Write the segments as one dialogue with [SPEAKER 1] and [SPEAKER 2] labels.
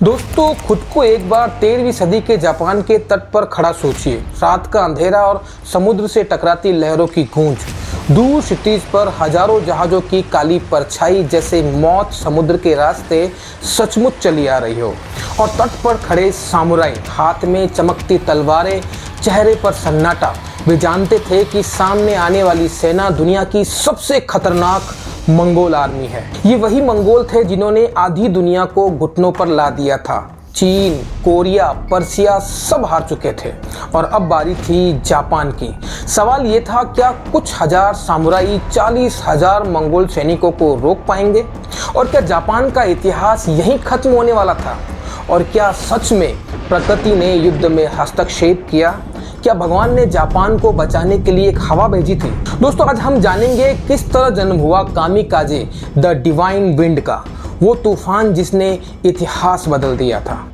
[SPEAKER 1] दोस्तों, खुद को एक बार 13वीं सदी के जापान के तट पर खड़ा सोचिए। रात का अंधेरा और समुद्र से टकराती लहरों की गूंज, दूर क्षितिज पर हजारों जहाज़ों की काली परछाई, जैसे मौत समुद्र के रास्ते सचमुच चली आ रही हो। और तट पर खड़े सामुराई, हाथ में चमकती तलवारें, चेहरे पर सन्नाटा। वे जानते थे कि सामने आने वाली सेना दुनिया की सबसे खतरनाक मंगोल आर्मी है। ये वही मंगोल थे जिन्होंने आधी दुनिया को घुटनों पर ला दिया था। चीन, कोरिया, पर्सिया सब हार चुके थे और अब बारी थी जापान की। सवाल ये था, क्या कुछ हजार सामुराई 40,000 मंगोल सैनिकों को रोक पाएंगे? और क्या जापान का इतिहास यहीं खत्म होने वाला था? और क्या सच में प्रकृति ने युद्ध में हस्तक्षेप किया? क्या भगवान ने जापान को बचाने के लिए एक हवा भेजी थी? दोस्तों, आज हम जानेंगे किस तरह जन्म हुआ कामिकाजे द डिवाइन विंड का, वो तूफान जिसने इतिहास बदल दिया था।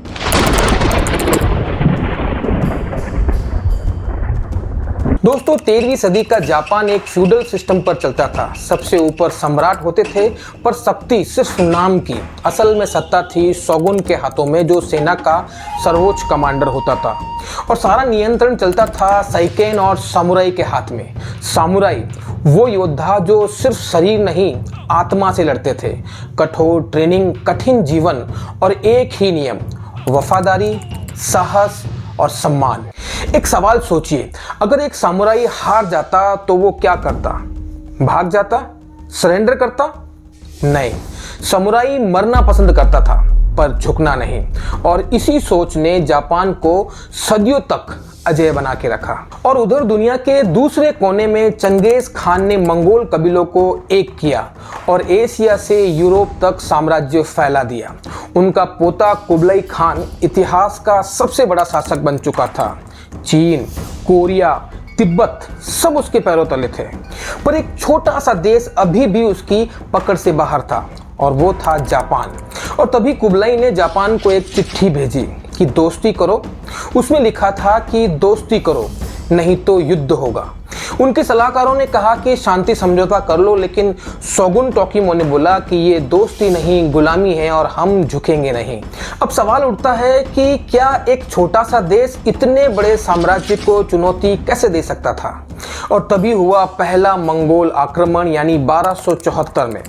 [SPEAKER 1] दोस्तों, 13वीं सदी का जापान एक फ्यूडल सिस्टम पर चलता था। सबसे ऊपर सम्राट होते थे, पर शक्ति सिर्फ नाम की। असल में सत्ता थी शोगुन के हाथों में, जो सेना का सर्वोच्च कमांडर होता था। और सारा नियंत्रण चलता था साइकेन और सामुराई के हाथ में। सामुराई वो योद्धा जो सिर्फ शरीर नहीं, आत्मा से लड़ते थे। कठोर ट्रेनिंग, कठिन जीवन और एक ही नियम, वफादारी, साहस और सम्मान। एक सवाल सोचिए, अगर एक सामुराई हार जाता तो वो क्या करता? भाग जाता? सरेंडर करता? नहीं, सामुराई मरना पसंद करता था, पर झुकना नहीं। और इसी सोच ने जापान को सदियों तक अजेय बना के रखा। और उधर दुनिया के दूसरे कोने में चंगेज खान ने मंगोल कबीलों को एक किया और एशिया से यूरोप तक साम्राज्य फैला दिया। उनका पोता कुबलाई खान इतिहास का सबसे बड़ा शासक बन चुका था। चीन, कोरिया, तिब्बत सब उसके पैरों तले थे। पर एक छोटा सा देश अभी भी उसकी पकड़ से बाहर था, और वो था जापान। और तभी कुबलाई ने जापान को एक चिट्ठी भेजी कि दोस्ती करो। उसमें लिखा था कि दोस्ती करो, नहीं तो युद्ध होगा। उनके सलाहकारों ने कहा कि शांति समझौता कर लो, लेकिन शोगुन टोकीमो ने बोला कि ये दोस्ती नहीं, गुलामी है और हम झुकेंगे नहीं। अब सवाल उठता है कि क्या एक छोटा सा देश इतने बड़े साम्राज्य को चुनौती कैसे दे सकता था? और तभी हुआ पहला मंगोल आक्रमण, यानी 1274 में।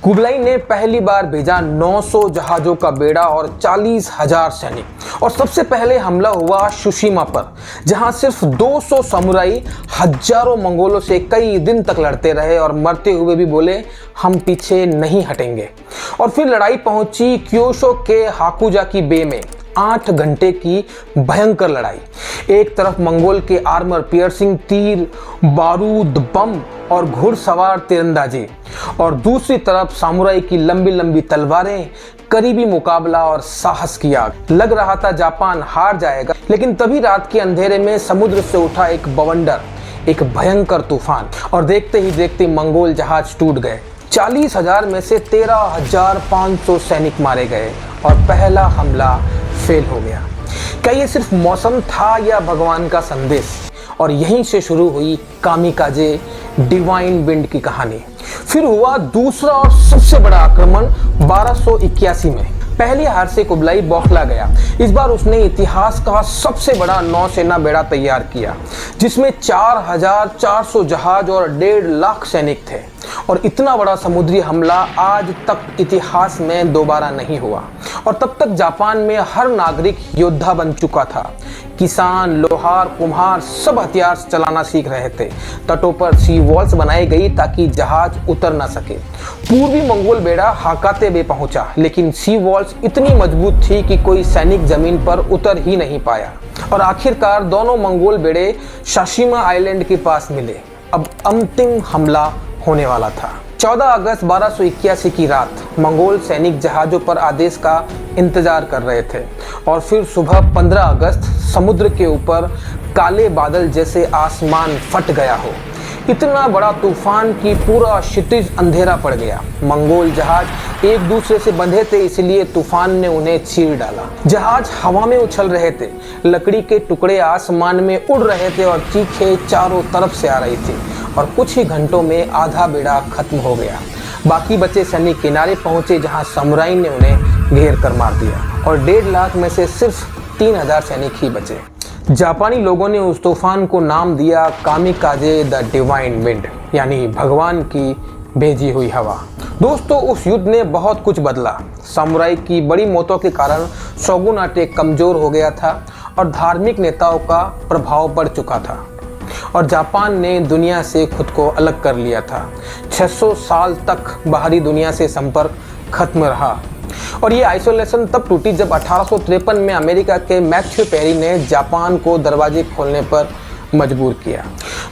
[SPEAKER 1] कुबलाई ने पहली बार भेजा 900 जहाजों का बेड़ा और 40,000 सैनिक। और सबसे पहले हमला हुआ सुशीमा पर, जहां सिर्फ 200 समुराई हजारों मंगोलों से कई दिन तक लड़ते रहे और मरते हुए भी बोले, हम पीछे नहीं हटेंगे। और फिर लड़ाई पहुंची क्योशो के हाकुजाकी बे में। 8 घंटे की भयंकर लड़ाई। एक तरफ मंगोल के आर्मर पियर्सिंग तीर, बारूद, बम और घुड़सवार तीरंदाजी, और दूसरी तरफ सामुराई की लंबी लंबी तलवारें, करीबी मुकाबला और साहस की आग। लग रहा था जापान हार जाएगा, लेकिन तभी रात के अंधेरे में समुद्र से उठा एक बवंडर, एक भयंकर तूफान, और देखते ही देखते मंगोल जहाज टूट गए। 40,000 में से 13,500 सैनिक मारे गए और पहला हमला फेल हो गया। क्या ये सिर्फ मौसम था या भगवान का संदेश? और यहीं से शुरू हुई कामिकाजे डिवाइन विंड की कहानी। फिर हुआ दूसरा और सबसे बड़ा आक्रमण 1281 में। पहली हार से कुबलाई बौखला गया। इस बार उसने इतिहास का सबसे बड़ा नौसेना बेड़ा तैयार किया, जिसमें 4,400 जहाज और 1.5 लाख सैनिक थे। और इतना बड़ा समुद्री हमला आज तक इतिहास में दोबारा नहीं हुआ। और तब तक जापान में हर नागरिक योद्धा बन चुका था। किसान, लोहार, कुम्हार सब हथियार चलाना सीख रहे थे। तटों पर सी वॉल्स बनाई गई ताकि जहाज उतर ना सके। पूर्वी मंगोल बेड़ा हाकाते बे पहुंचा, लेकिन सी वॉल्स इतनी मजबूत थी कि कोई सैनिक जमीन पर उतर ही नहीं पाया। और आखिरकार दोनों मंगोल बेड़े शाशिमा आइलैंड के पास मिले। अब अंतिम हमला होने वाला था। 14 अगस्त 1281 की रात मंगोल सैनिक जहाजों पर आदेश का इंतजार कर रहे थे। और फिर सुबह 15 अगस्त समुद्र के ऊपर काले बादल जैसे आसमान फट गया हो। इतना बड़ा तूफान कि पूरा क्षितिज अंधेरा पड़ गया। मंगोल जहाज एक दूसरे से बंधे थे, इसलिए तूफान ने उन्हें चीर डाला। जहाज हवा में उछल रहे थे, लकड़ी के टुकड़े आसमान में उड़ रहे थे और चीखें चारों तरफ से आ रही थी। और कुछ ही घंटों में आधा बेड़ा खत्म हो गया। बाकी बचे सैनिक किनारे पहुंचे, जहां समुराई ने उन्हें घेर कर मार दिया और 1.5 लाख में से सिर्फ 3000 सैनिक ही बचे। जापानी लोगों ने उस तूफान को नाम दिया कामिकाजे द डिवाइन विंड, यानी भगवान की भेजी हुई हवा। दोस्तों, उस युद्ध ने बहुत कुछ बदला। सामुराई की बड़ी मौतों के कारण शोगुनाट कमज़ोर हो गया था और धार्मिक नेताओं का प्रभाव बढ़ चुका था और जापान ने दुनिया से खुद को अलग कर लिया था। 600 साल तक बाहरी दुनिया से संपर्क खत्म रहा और ये आइसोलेशन तब टूटी जब 1853 में अमेरिका के मैथ्यू पेरी ने जापान को दरवाजे खोलने पर मजबूर किया।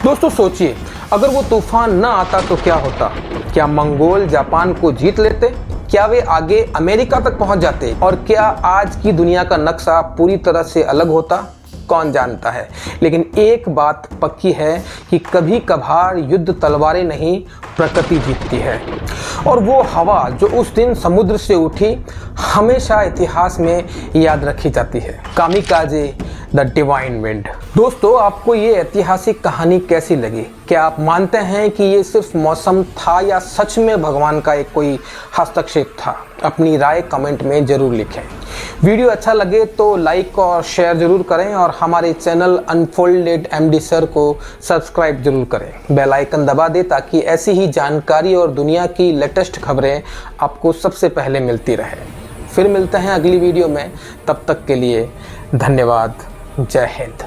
[SPEAKER 1] दोस्तों सोचिए, अगर वो तूफान न आता तो क्या होता? क्या मंगोल जापान को जीत लेते? क्या वे आगे अमेरिका तक पहुंच जाते? और क्या आज की दुनिया का नक्शा पूरी तरह से अलग होता? कौन जानता है। लेकिन एक बात पक्की है कि कभी कभार युद्ध तलवारें नहीं, प्रकृति जीतती है। और वो हवा जो उस दिन समुद्र से उठी हमेशा इतिहास में याद रखी जाती है, कामिकाजे द डिवाइन विंड। दोस्तों, आपको ये ऐतिहासिक कहानी कैसी लगी? क्या आप मानते हैं कि ये सिर्फ मौसम था या सच में भगवान का एक कोई हस्तक्षेप था? अपनी राय कमेंट में ज़रूर लिखें। वीडियो अच्छा लगे तो लाइक और शेयर ज़रूर करें और हमारे चैनल अनफोल्डेड एमडी सर को सब्सक्राइब ज़रूर करें। बेल आइकन दबा दें ताकि ऐसी ही जानकारी और दुनिया की लेटेस्ट खबरें आपको सबसे पहले मिलती रहे। फिर मिलते हैं अगली वीडियो में, तब तक के लिए धन्यवाद। जय हिंद।